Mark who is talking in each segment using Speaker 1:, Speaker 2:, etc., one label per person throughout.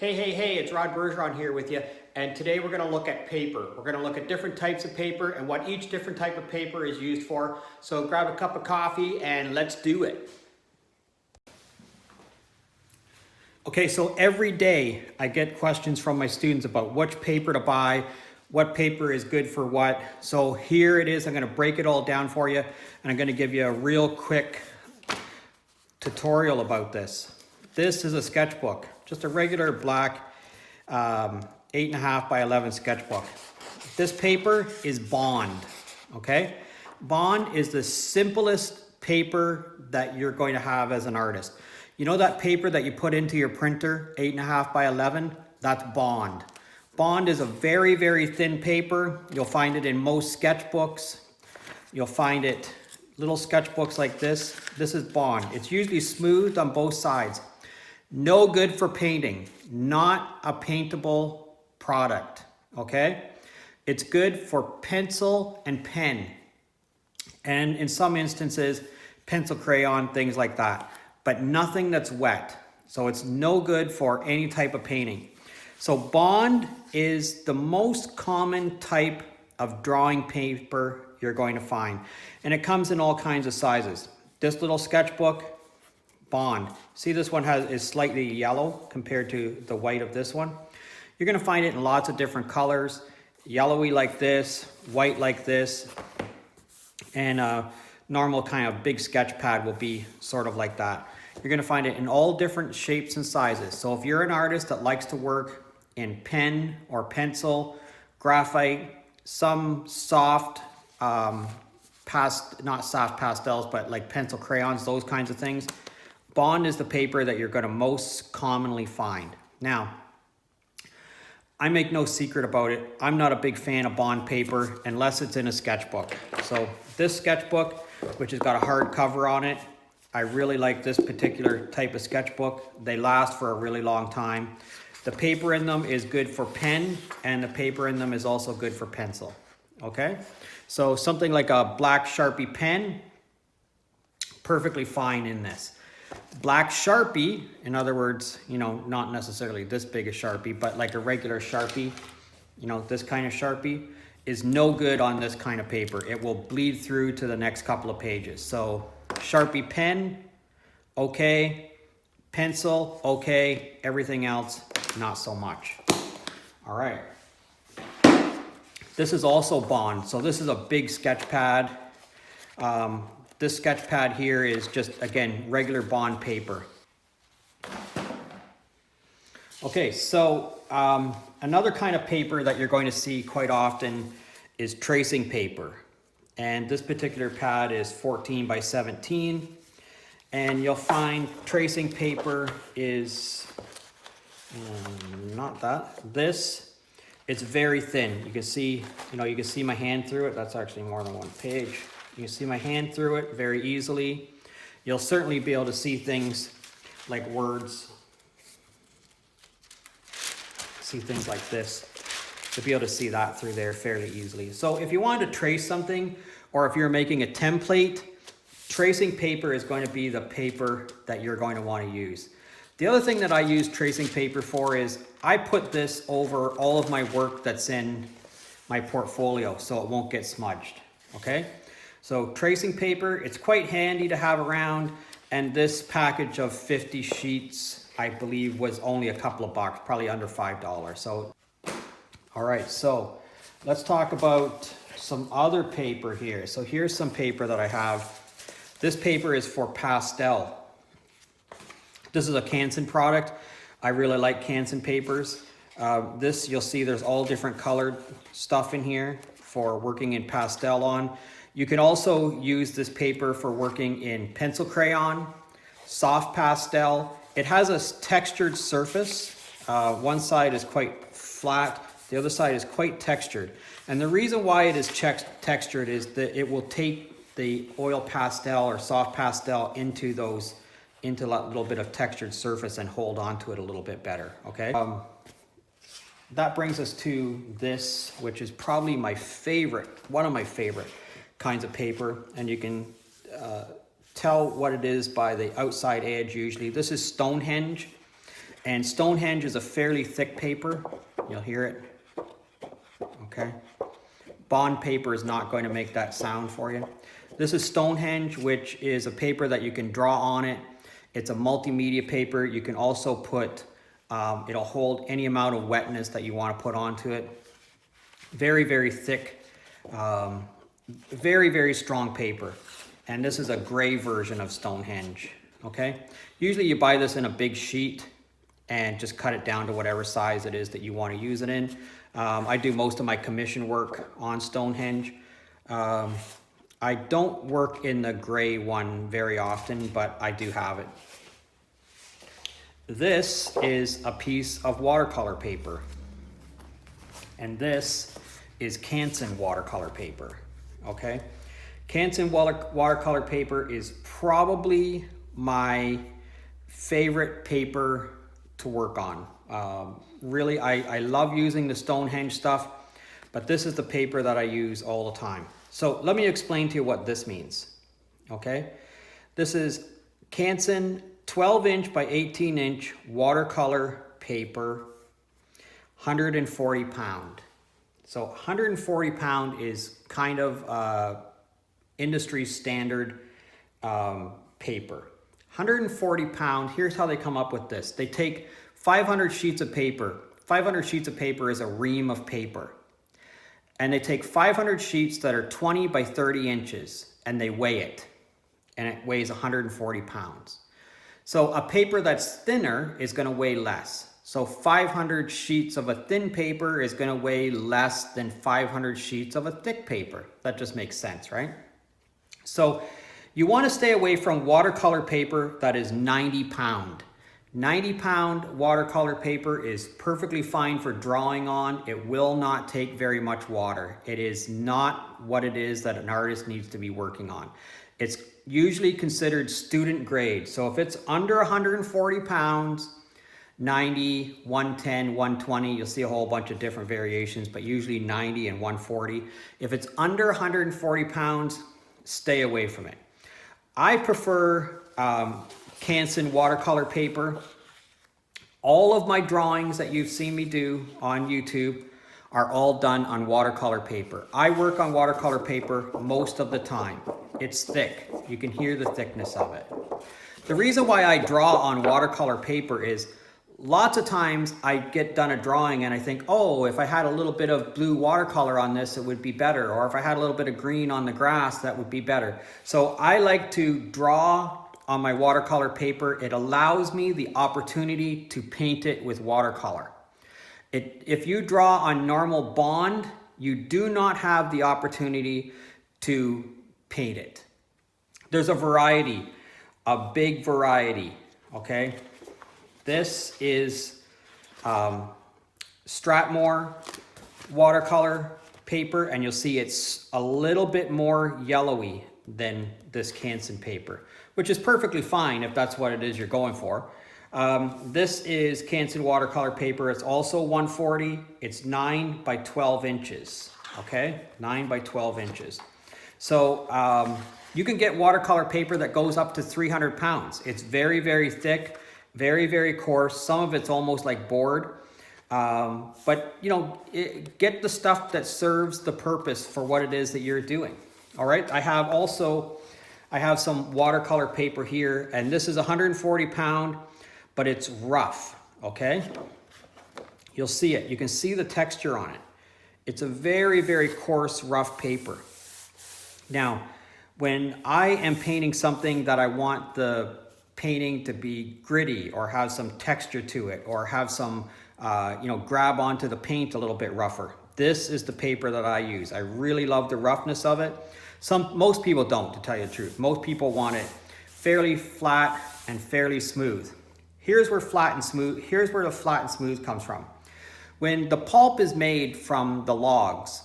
Speaker 1: Hey, it's Bergeron here with you, and today we're going to look at paper. We're going to look at different types of paper and what each different type of paper is used for. So grab a cup of coffee and let's do it. Okay, so every day I get questions from my students about which paper to buy, what paper is good for what. So here it is. I'm going to break it all down for you, and I'm going to give you a real quick tutorial about this. This is a sketchbook, just a regular black 8.5 by 11 sketchbook. This paper is Bond, okay? Bond is the simplest paper that you're going to have as an artist. You know that paper that you put into your printer, 8.5 by 11? That's Bond. Bond is a very, very thin paper. You'll find it in most sketchbooks. You'll find it little sketchbooks like this. This is Bond. It's usually smoothed on both sides. No good for painting, not a paintable product, okay? It's good for pencil and pen, and in some instances, pencil crayon, things like that, but nothing that's wet. So it's no good for any type of painting. So Bond is the most common type of drawing paper you're going to find, and it comes in all kinds of sizes. This little sketchbook, Bond. See, this one is slightly yellow compared to the white of this one. You're going to find it in lots of different colors, yellowy like this, white like this, and a normal kind of big sketch pad will be sort of like that. You're going to find it in all different shapes and sizes. So if you're an artist that likes to work in pen or pencil, graphite, some soft, not soft pastels, but like pencil crayons, those kinds of things, Bond is the paper that you're going to most commonly find. Now, I make no secret about it. I'm not a big fan of Bond paper unless it's in a sketchbook. So this sketchbook, which has got a hard cover on it, I really like this particular type of sketchbook. They last for a really long time. The paper in them is good for pen, and the paper in them is also good for pencil. Okay? So something like a black Sharpie pen, perfectly fine in this. Black Sharpie, in other words, you know, not necessarily this big a Sharpie, but like a regular Sharpie, you know, this kind of Sharpie, is no good on this kind of paper. It will bleed through to the next couple of pages. So Sharpie pen, okay. Pencil, okay. Everything else, not so much. All right. This is also Bond. So this is a big sketch pad. This sketch pad here is just, again, regular Bond paper. Okay, so another kind of paper that you're going to see quite often is tracing paper. And this particular pad is 14 by 17. And you'll find tracing paper is, not that, this. It's very thin. You can see, you can see my hand through it. That's actually more than one page. You can see my hand through it very easily. You'll certainly be able to see things like words. See things like this. You'll be able to see that through there fairly easily. So if you wanted to trace something, or if you're making a template, tracing paper is going to be the paper that you're going to want to use. The other thing that I use tracing paper for is I put this over all of my work that's in my portfolio so it won't get smudged, okay? So tracing paper, it's quite handy to have around, and this package of 50 sheets, I believe, was only a couple of bucks, probably under $5. So, all right, so let's talk about some other paper here. So here's some paper that I have. This paper is for pastel. This is a Canson product. I really like Canson papers. This, you'll see there's all different colored stuff in here for working in pastel on. You can also use this paper for working in pencil crayon, soft pastel. It has a textured surface. One side is quite flat, the other side is quite textured. And the reason why it is textured is that it will take the oil pastel or soft pastel into that little bit of textured surface and hold on to it a little bit better, okay? That brings us to this, which is probably my favorite, one of my favorite kinds of paper, and you can tell what it is by the outside edge usually. This is Stonehenge, And Stonehenge is a fairly thick paper. You'll hear it. Okay. Bond paper is not going to make that sound for you. This is Stonehenge, which is a paper that you can draw on it. It's a multimedia paper. You can also put, it'll hold any amount of wetness that you want to put onto it. Very, very thick, very, very strong paper. And this is a gray version of Stonehenge, okay? Usually you buy this in a big sheet and just cut it down to whatever size it is that you want to use it in. I do most of my commission work on Stonehenge. I don't work in the gray one very often, but I do have it. This is a piece of watercolor paper. And this is Canson watercolor paper, okay? Canson watercolor paper is probably my favorite paper to work on. Really, I love using the Stonehenge stuff, but this is the paper that I use all the time. So let me explain to you what this means, okay? This is Canson 12-inch by 18-inch watercolor paper, 140 pound. So 140 pound is kind of industry standard paper. 140 pound, here's how they come up with this. They take 500 sheets of paper. 500 sheets of paper is a ream of paper. And they take 500 sheets that are 20 by 30 inches and they weigh it. And it weighs 140 pounds. So a paper that's thinner is going to weigh less. So 500 sheets of a thin paper is going to weigh less than 500 sheets of a thick paper. That just makes sense, right? So you want to stay away from watercolor paper that is 90 pound. 90 pound watercolor paper is perfectly fine for drawing on. It will not take very much water. It is not what it is that an artist needs to be working on. It's usually considered student grade. So if it's under 140 pounds, 90, 110, 120, you'll see a whole bunch of different variations, but usually 90 and 140. If it's under 140 pounds, stay away from it. I prefer Canson watercolor paper. All of my drawings that you've seen me do on YouTube are all done on watercolor paper. I work on watercolor paper most of the time. It's thick. You can hear the thickness of it. The reason why I draw on watercolor paper is lots of times I get done a drawing and I think, oh, if I had a little bit of blue watercolor on this, it would be better. Or if I had a little bit of green on the grass, that would be better. So I like to draw on my watercolor paper. It allows me the opportunity to paint it with watercolor. If you draw on normal bond, you do not have the opportunity to paint it. There's a variety, a big variety, okay? This is Strathmore watercolor paper, and you'll see it's a little bit more yellowy than this Canson paper, which is perfectly fine if that's what it is you're going for. This is Canson watercolor paper. It's also 140. It's 9 by 12 inches, okay? 9 by 12 inches. So you can get watercolor paper that goes up to 300 pounds. It's very, very thick, very, very coarse. Some of it's almost like board. But, you know, get the stuff that serves the purpose for what it is that you're doing. All right, I have some watercolor paper here, and this is 140 pound, but it's rough, okay? You'll see it. You can see the texture on it. It's a very, very coarse, rough paper. Now, when I am painting something that I want the painting to be gritty or have some texture to it or have some, grab onto the paint a little bit rougher, this is the paper that I use. I really love the roughness of it. Most people don't, to tell you the truth. Most people want it fairly flat and fairly smooth. Here's where the flat and smooth comes from. When the pulp is made from the logs,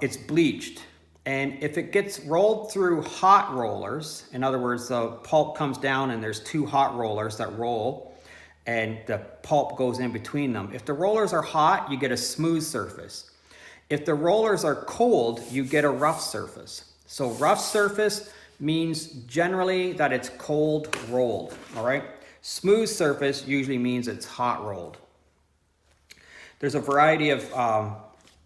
Speaker 1: it's bleached. And if it gets rolled through hot rollers, in other words, the pulp comes down and there's two hot rollers that roll and the pulp goes in between them. If the rollers are hot, you get a smooth surface. If the rollers are cold, you get a rough surface. So rough surface means generally that it's cold rolled, all right? Smooth surface usually means it's hot rolled. There's a variety of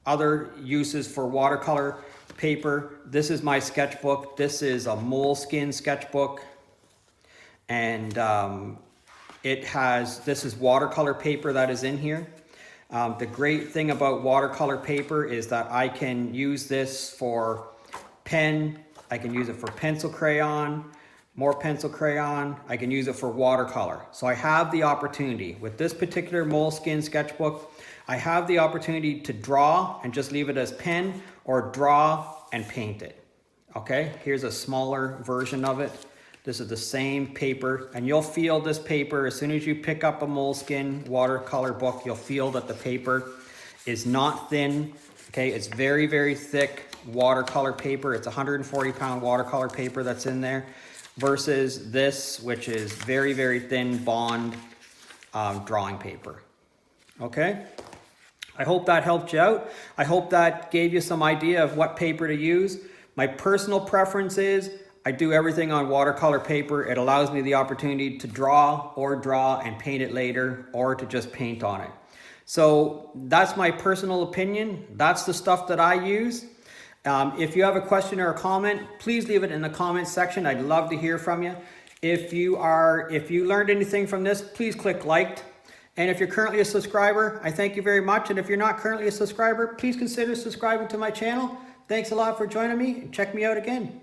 Speaker 1: other uses for watercolor paper. This is my sketchbook. This is a moleskin sketchbook. And this is watercolor paper that is in here. The great thing about watercolor paper is that I can use this for pen, I can use it for pencil crayon, more pencil crayon, I can use it for watercolor. So I have the opportunity, with this particular moleskin sketchbook, I have the opportunity to draw and just leave it as pen, or draw and paint it. Okay, here's a smaller version of it. This is the same paper, and you'll feel this paper as soon as you pick up a moleskin watercolor book. You'll feel that the paper is not thin. Okay, it's very, very thick watercolor paper. It's 140-pound watercolor paper that's in there, versus this, which is very, very thin bond drawing paper. Okay, I hope that helped you out. I hope that gave you some idea of what paper to use. My personal preference is I do everything on watercolor paper. It allows me the opportunity to draw and paint it later, or to just paint on it. So that's my personal opinion. That's the stuff that I use. If you have a question or a comment, please leave it in the comment section. I'd love to hear from you. If you learned anything from this, please click liked. And if you're currently a subscriber, I thank you very much. And if you're not currently a subscriber, please consider subscribing to my channel. Thanks a lot for joining me, and check me out again.